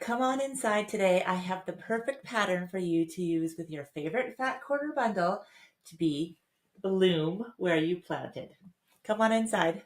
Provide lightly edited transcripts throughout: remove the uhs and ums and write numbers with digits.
Come on inside today. I have the perfect pattern for you to use with your favorite fat quarter bundle to be bloom where you planted. Come on inside.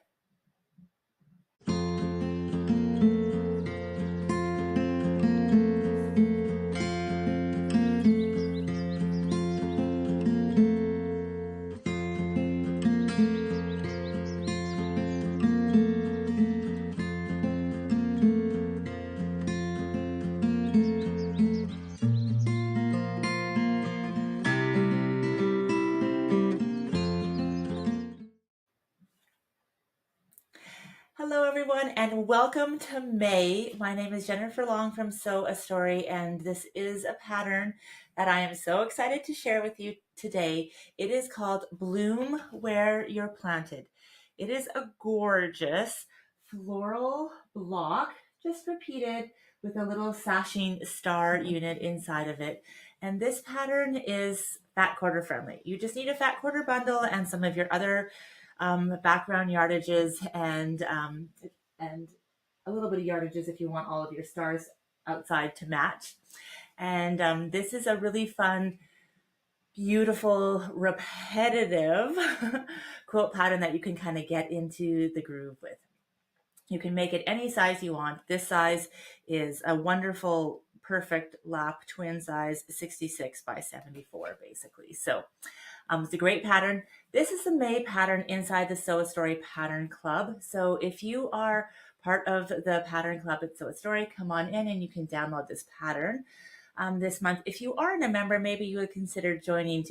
Hello, everyone, and welcome to May. My name is Jennifer Long from Sew a Story, and this is a pattern that I am so excited to share with you today. It is called Bloom Where You're Planted. It is a gorgeous floral block, just repeated with a little sashing star unit inside of it. And this pattern is fat quarter friendly. You just need a fat quarter bundle and some of your other background yardages and a little bit of yardages if you want all of your stars outside to match. And this is a really fun, beautiful, repetitive quilt pattern that you can kind of get into the groove with. You can make it any size you want. This size is a wonderful, perfect lap twin size, 66 by 74, basically. So it's a great pattern. This is the May pattern inside the Sew a Story Pattern Club. So if you are part of the pattern club at Sew a Story, come on in and you can download this pattern this month. If you aren't a member, maybe you would consider joining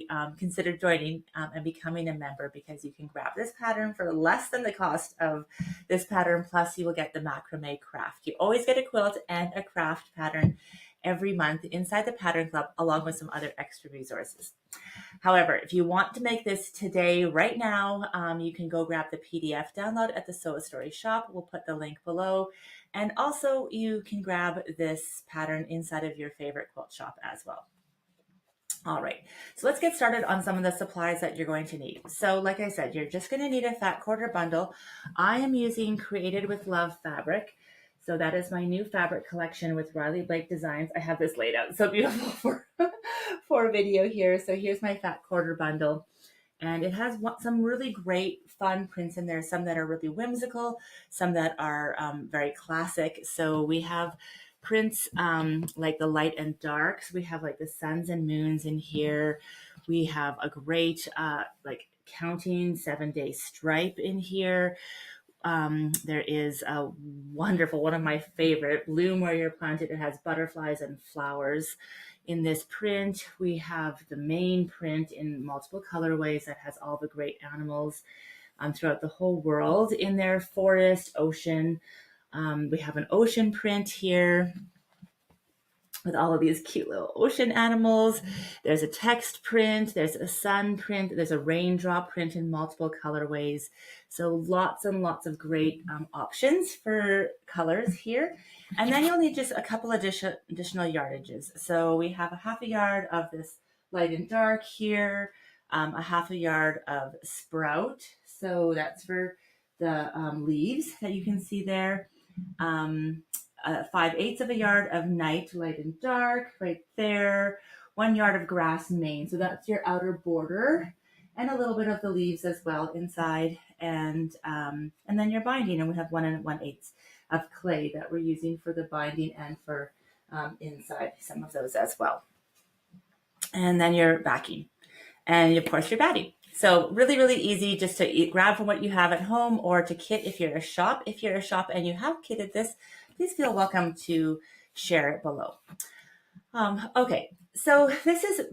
and becoming a member, because you can grab this pattern for less than the cost of this pattern. Plus you will get the macrame craft. You always get a quilt and a craft pattern every month inside the pattern club, along with some other extra resources. However, if you want to make this today, right now, you can go grab the PDF download at the Sew a Story shop. We'll put the link below. And also you can grab this pattern inside of your favorite quilt shop as well. All right, so let's get started on some of the supplies that you're going to need. So like I said, you're just going to need a fat quarter bundle. I am using Created with Love fabric. So that is my new fabric collection with Riley Blake Designs. I have this laid out so beautiful for a video here. So here's my fat quarter bundle. And it has some really great fun prints in there, some that are really whimsical, some that are very classic. So we have prints like the light and darks. We have like the suns and moons in here. We have a great like counting 7-day stripe in here. There is a wonderful, one of my favorite, Bloom Where You're Planted. It has butterflies and flowers in this print. We have the main print in multiple colorways that has all the great animals throughout the whole world in there. Forest, ocean. We have an ocean print here with all of these cute little ocean animals. There's a text print, there's a sun print, there's a raindrop print in multiple colorways. So lots and lots of great options for colors here. And then you'll need just a couple additional yardages. So we have a half a yard of this light and dark here, a half a yard of sprout. So that's for the leaves that you can see there. 5/8 of a yard of night, light and dark, right there. 1 yard of grass main. So that's your outer border, and a little bit of the leaves as well inside. And then your binding, and we have 1 1/8 of clay that we're using for the binding and for inside some of those as well. And then your backing, and of course your batting. So really, really easy just to grab from what you have at home or to kit if you're a shop. If you're a shop and you have kitted this, please feel welcome to share it below. Okay, so this is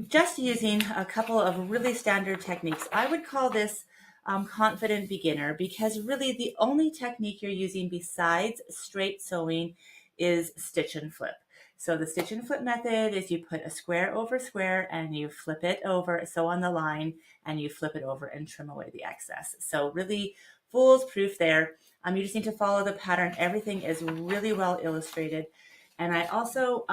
just using a couple of really standard techniques. I would call this confident beginner, because really the only technique you're using besides straight sewing is stitch and flip. So the stitch and flip method is you put a square over square and you flip it over, sew on the line, and you flip it over and trim away the excess. So really foolproof there. You just need to follow the pattern. Everything is really well illustrated. And I also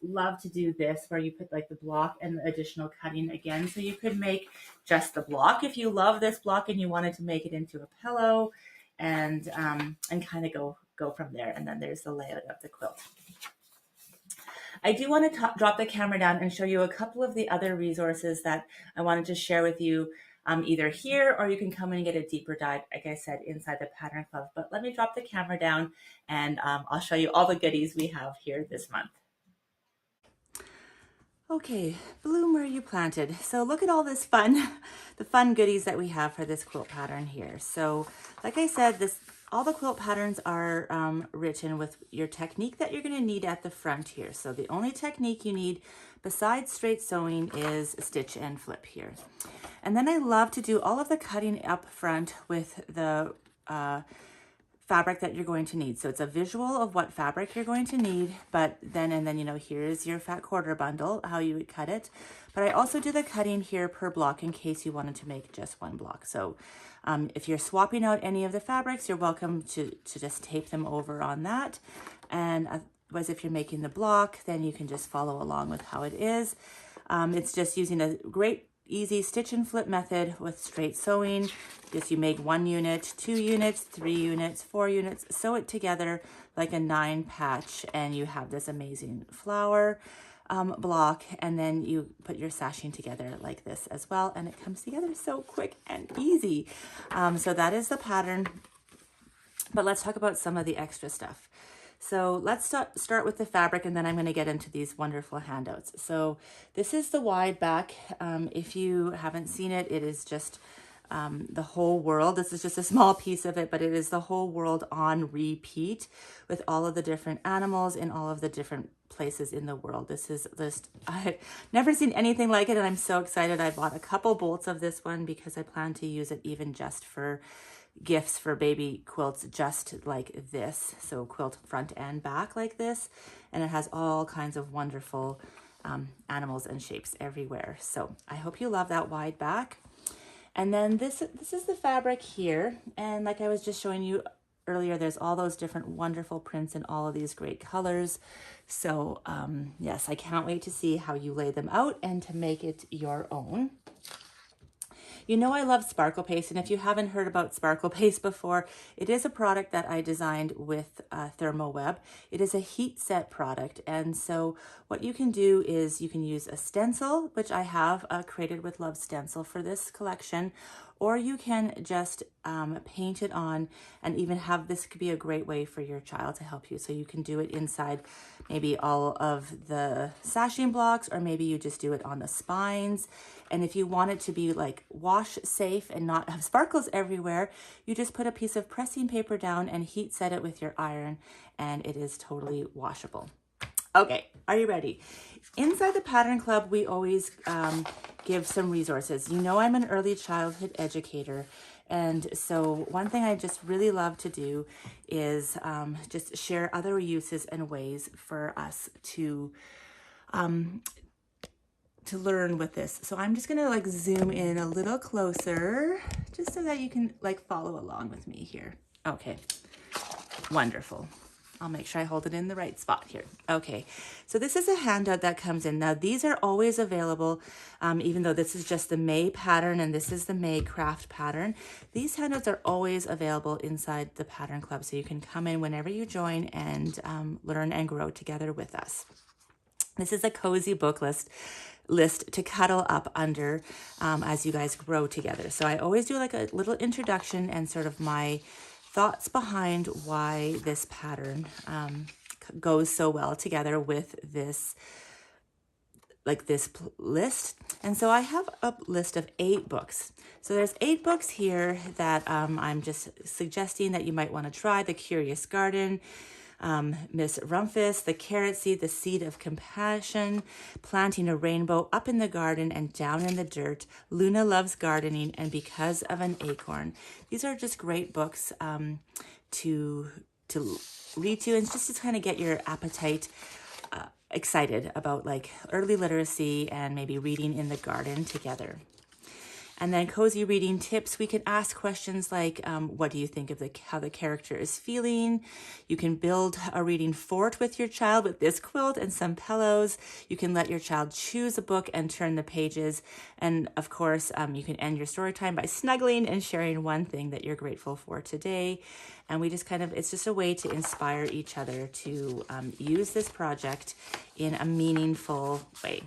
love to do this where you put like the block and the additional cutting again. So you could make just the block if you love this block and you wanted to make it into a pillow and kind of go go from there. And then there's the layout of the quilt. I do want to drop the camera down and show you a couple of the other resources that I wanted to share with you, either here, or you can come and get a deeper dive, like I said, inside the Pattern Club. But let me drop the camera down and I'll show you all the goodies we have here this month. Okay, bloom where you planted. So look at all this fun, the fun goodies that we have for this quilt pattern here. So like I said, all the quilt patterns are written with your technique that you're going to need at the front here. So the only technique you need besides straight sewing is stitch and flip here. And then I love to do all of the cutting up front with the fabric that you're going to need. So it's a visual of what fabric you're going to need, but then, you know, here's your fat quarter bundle, how you would cut it. But I also do the cutting here per block in case you wanted to make just one block. So if you're swapping out any of the fabrics, you're welcome to just tape them over on that. And otherwise, if you're making the block, then you can just follow along with how it is. It's just using a great easy stitch and flip method with straight sewing. Just you make 1 unit, 2 units, 3 units, 4 units, sew it together like a 9 patch, and you have this amazing flower block, and then you put your sashing together like this as well, and it comes together so quick and easy. So that is the pattern, but let's talk about some of the extra stuff. So let's start with the fabric, and then I'm going to get into these wonderful handouts. So this is the wide back. If you haven't seen it, it is just the whole world. This is just a small piece of it, but it is the whole world on repeat with all of the different animals in all of the different places in the world. This is just, I've never seen anything like it, and I'm so excited. I bought a couple bolts of this one because I plan to use it even just for gifts for baby quilts, just like this. So quilt front and back like this, and it has all kinds of wonderful animals and shapes everywhere. So I hope you love that wide back. And then this is the fabric here, and like I was just showing you earlier, there's all those different wonderful prints in all of these great colors. So yes, I can't wait to see how you lay them out and to make it your own. You know I love sparkle paste, and if you haven't heard about sparkle paste before, it is a product that I designed with ThermoWeb. It is a heat set product, and so what you can do is you can use a stencil, which I have created with Love Stencil for this collection, or you can just paint it on, and even have, this could be a great way for your child to help you. So you can do it inside maybe all of the sashing blocks, or maybe you just do it on the spines. And if you want it to be like wash safe and not have sparkles everywhere, you just put a piece of pressing paper down and heat set it with your iron, and it is totally washable. Okay, are you ready? Inside the Pattern Club, we always give some resources. You know I'm an early childhood educator, and so one thing I just really love to do is just share other uses and ways for us to learn with this. So I'm just gonna like zoom in a little closer just so that you can like follow along with me here. Okay, wonderful. I'll make sure I hold it in the right spot here. Okay, so this is a handout that comes in. Now these are always available, even though this is just the May pattern and this is the May craft pattern. These handouts are always available inside the Pattern Club, so you can come in whenever you join and learn and grow together with us. This is a cozy book list to cuddle up under as you guys grow together. So I always do like a little introduction and sort of my thoughts behind why this pattern goes so well together with this, like this list. And so I have a list of 8 books. So there's 8 books here that I'm just suggesting that you might want to try. The Curious Garden, Miss Rumpus, The Carrot Seed, The Seed of Compassion, Planting a Rainbow, Up in the Garden and Down in the Dirt, Luna Loves Gardening, and Because of an Acorn. These are just great books to read to, and just to kind of get your appetite excited about like early literacy and maybe reading in the garden together. And then cozy reading tips, we can ask questions like, what do you think of how the character is feeling? You can build a reading fort with your child with this quilt and some pillows. You can let your child choose a book and turn the pages. And of course, you can end your story time by snuggling and sharing one thing that you're grateful for today. And we just it's just a way to inspire each other to use this project in a meaningful way.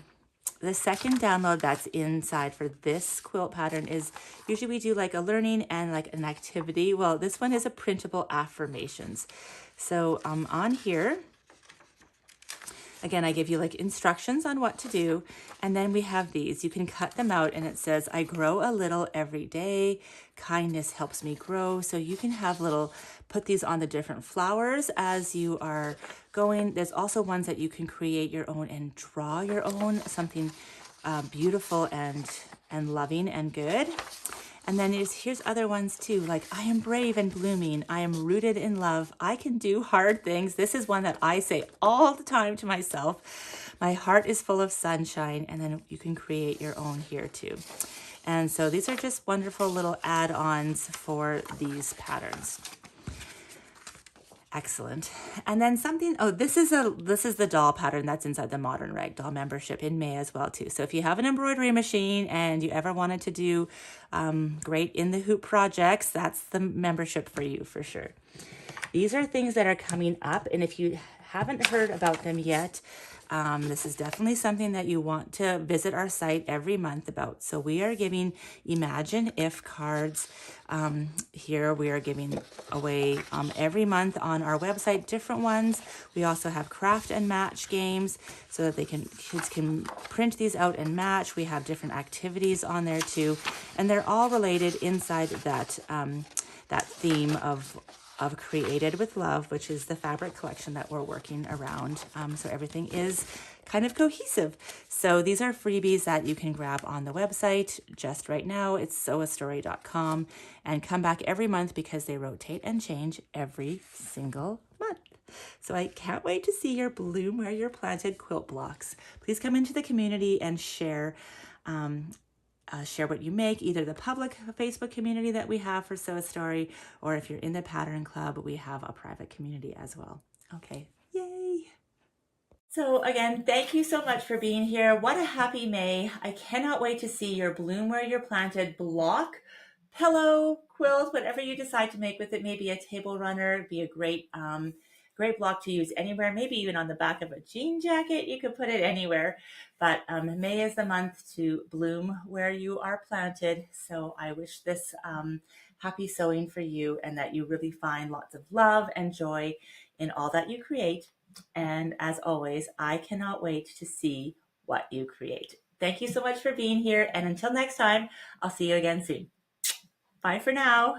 The second download that's inside for this quilt pattern is usually we do like a learning and like an activity. Well, this one is a printable affirmations. So on here, again, I give you like instructions on what to do. And then we have these. You can cut them out and it says, I grow a little every day. Kindness helps me grow. So you can have put these on the different flowers as you are going. There's also ones that you can create your own and draw your own, something beautiful and loving and good. And then here's other ones too, like I am brave and blooming. I am rooted in love. I can do hard things. This is one that I say all the time to myself. My heart is full of sunshine. And then you can create your own here too. And so these are just wonderful little add-ons for these patterns. Excellent. And then this is the doll pattern that's inside the Modern Rag Doll membership in May as well too. So if you have an embroidery machine and you ever wanted to do great in the hoop projects, that's the membership for you for sure. These are things that are coming up, and if you haven't heard about them yet, this is definitely something that you want to visit our site every month about. So we are giving Imagine If cards. Here we are giving away every month on our website, different ones. We also have craft and match games so that kids can print these out and match. We have different activities on there too, and they're all related inside that theme of Created with Love, which is the fabric collection that we're working around. So everything is kind of cohesive. So these are freebies that you can grab on the website just right now. It's sewastory.com, and come back every month because they rotate and change every single month. So I can't wait to see your Bloom Where You're Planted quilt blocks. Please come into the community and share what you make, either the public Facebook community that we have for Sew a Story, or if you're in the Pattern Club, we have a private community as well. Okay, yay! So again, thank you so much for being here. What a happy May. I cannot wait to see your Bloom Where You're Planted block, pillow, quilt, whatever you decide to make with it. Maybe a table runner. It'd be a great block to use anywhere, maybe even on the back of a jean jacket. You could put it anywhere. But May is the month to bloom where you are planted. So I wish this happy sewing for you, and that you really find lots of love and joy in all that you create. And as always, I cannot wait to see what you create. Thank you so much for being here. And until next time, I'll see you again soon. Bye for now.